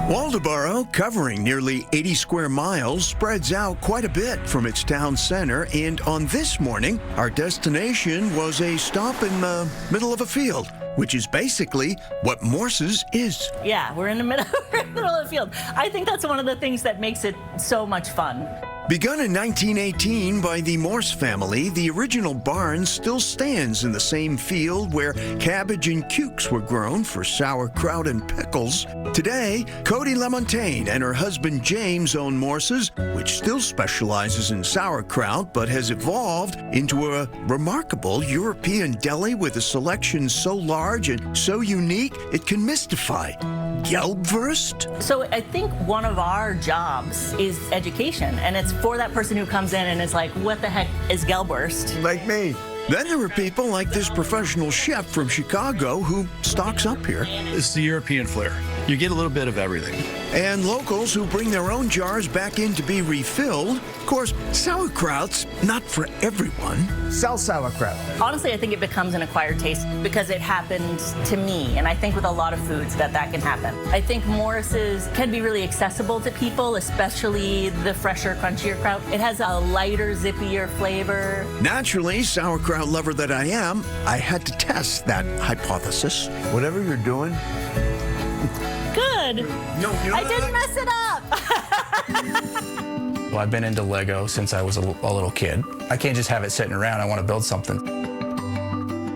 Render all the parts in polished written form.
Waldoboro, covering nearly 80 square miles, spreads out quite a bit from its town center, and on this morning, our destination was a stop in the middle of a field, which is basically what Morses is. Yeah, we're in the middle of the field. I think that's one of the things that makes it so much fun. Begun in 1918 by the Morse family, the original barn still stands in the same field where cabbage and cukes were grown for sauerkraut and pickles. Today, Cody LaMontagne and her husband James own Morses, which still specializes in sauerkraut but has evolved into a remarkable European deli with a selection so large and so unique it can mystify. Gelbwurst? So I think one of our jobs is education, and it's for that person who comes in and is like, what the heck is Gelbwurst? Like me. Then there are people like this professional chef from Chicago who stocks up here. It's the European flair. You get a little bit of everything. And locals who bring their own jars back in to be refilled. Of course, sauerkraut's not for everyone. Sell sauerkraut. Honestly, I think it becomes an acquired taste because it happened to me, and I think with a lot of foods that can happen. I think Morris's can be really accessible to people, especially the fresher, crunchier kraut. It has a lighter, zippier flavor. Naturally, sauerkraut lover that I am, I had to test that hypothesis. Whatever you're doing, Good. No, I didn't mess it up. Well, I've been into Lego since I was a little kid. I can't just have it sitting around. I want to build something.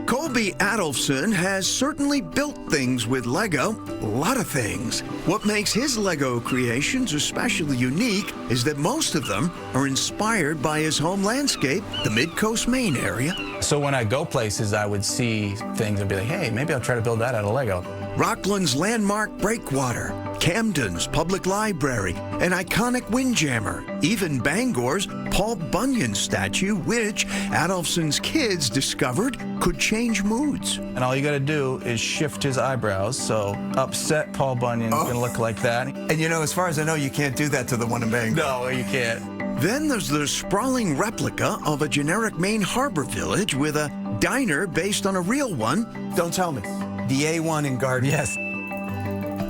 Colby Adson has certainly built things with Lego, a lot of things. What makes his Lego creations especially unique is that most of them are inspired by his home landscape, the Mid-Coast Maine area. So when I go places, I would see things and be like, hey, maybe I'll try to build that out of Lego. Rockland's landmark breakwater, Camden's public library, an iconic windjammer, even Bangor's Paul Bunyan statue, which Adolphson's kids discovered could change moods. And all you got to do is shift his eyebrows, so upset Paul Bunyan's going to look like that. and you know, as far as I know, you can't do that to the one in Bangor. No, you can't. Then there's the sprawling replica of a generic Maine harbor village with a diner based on a real one. Don't tell me. The A1 in Garden. Yes.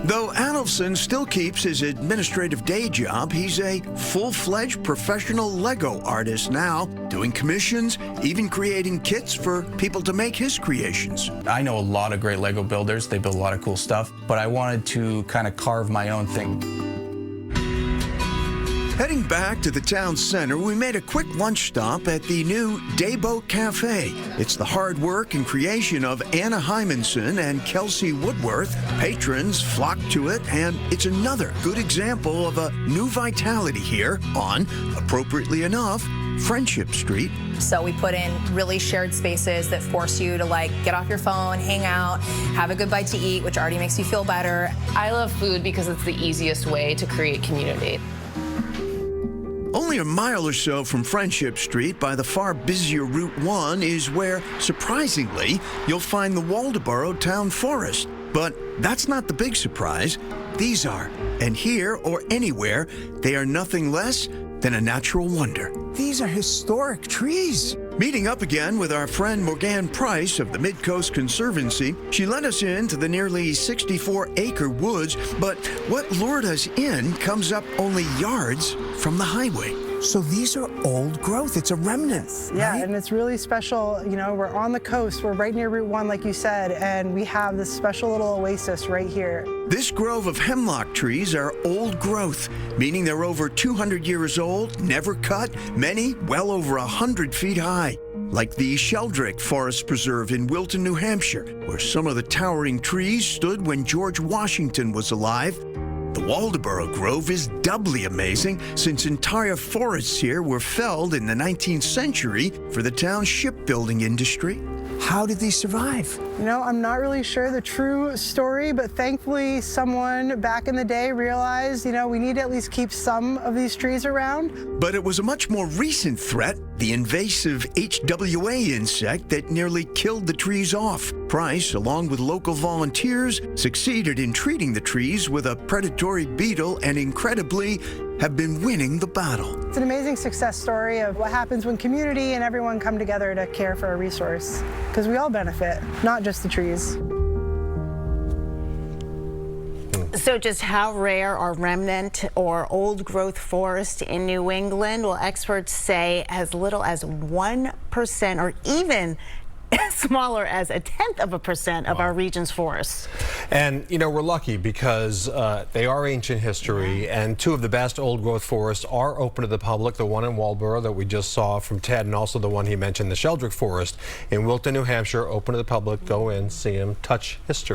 Though Adolphson still keeps his administrative day job, he's a full-fledged professional Lego artist now, doing commissions, even creating kits for people to make his creations. I know a lot of great Lego builders. They build a lot of cool stuff, but I wanted to kind of carve my own thing. Heading back to the town center, we made a quick lunch stop at the new Dayboat Cafe. It's the hard work and creation of Anna Hymanson and Kelsey Woodworth. Patrons flock to it, and it's another good example of a new vitality here on, appropriately enough, Friendship Street. So we put in really shared spaces that force you to get off your phone, hang out, have a good bite to eat, which already makes you feel better. I love food because it's the easiest way to create community. Only a mile or so from Friendship Street by the far busier Route 1 is where, surprisingly, you'll find the Waldoboro Town Forest. But that's not the big surprise. These are. And here, or anywhere, they are nothing less than a natural wonder. These are historic trees. Meeting up again with our friend Morgan Price of the Mid-Coast Conservancy, she led us into the nearly 64-acre woods, but what lured us in comes up only yards from the highway. So these are old growth. It's a remnant. Yeah, right? and it's really special. You know, we're on the coast. We're right near Route 1, like you said, and we have this special little oasis right here. This grove of hemlock trees are old growth, meaning they're over 200 years old, never cut, many well over 100 feet high. Like the Sheldrick Forest Preserve in Wilton, New Hampshire, where some of the towering trees stood when George Washington was alive. The Waldoboro Grove is doubly amazing since entire forests here were felled in the 19th century for the town's shipbuilding industry. How did these survive? You know, I'm not really sure the true story, but thankfully someone back in the day realized, you know, we need to at least keep some of these trees around. But it was a much more recent threat, the invasive HWA insect that nearly killed the trees off. Price, along with local volunteers, succeeded in treating the trees with a predatory beetle and incredibly have been winning the battle. It's an amazing success story of what happens when community and everyone come together to care for a resource, because we all benefit, not just the trees. So just how rare are remnant or old growth forest in New England? Well, experts say as little as 1% or even as smaller as 0.1% of our region's forests. And you know, we're lucky because they are ancient history, and two of the best old growth forests are open to the public. The one in Waldoboro that we just saw from Ted, and also the one he mentioned, the Sheldrick Forest in Wilton, New Hampshire, open to the public. Go in, see them, touch history.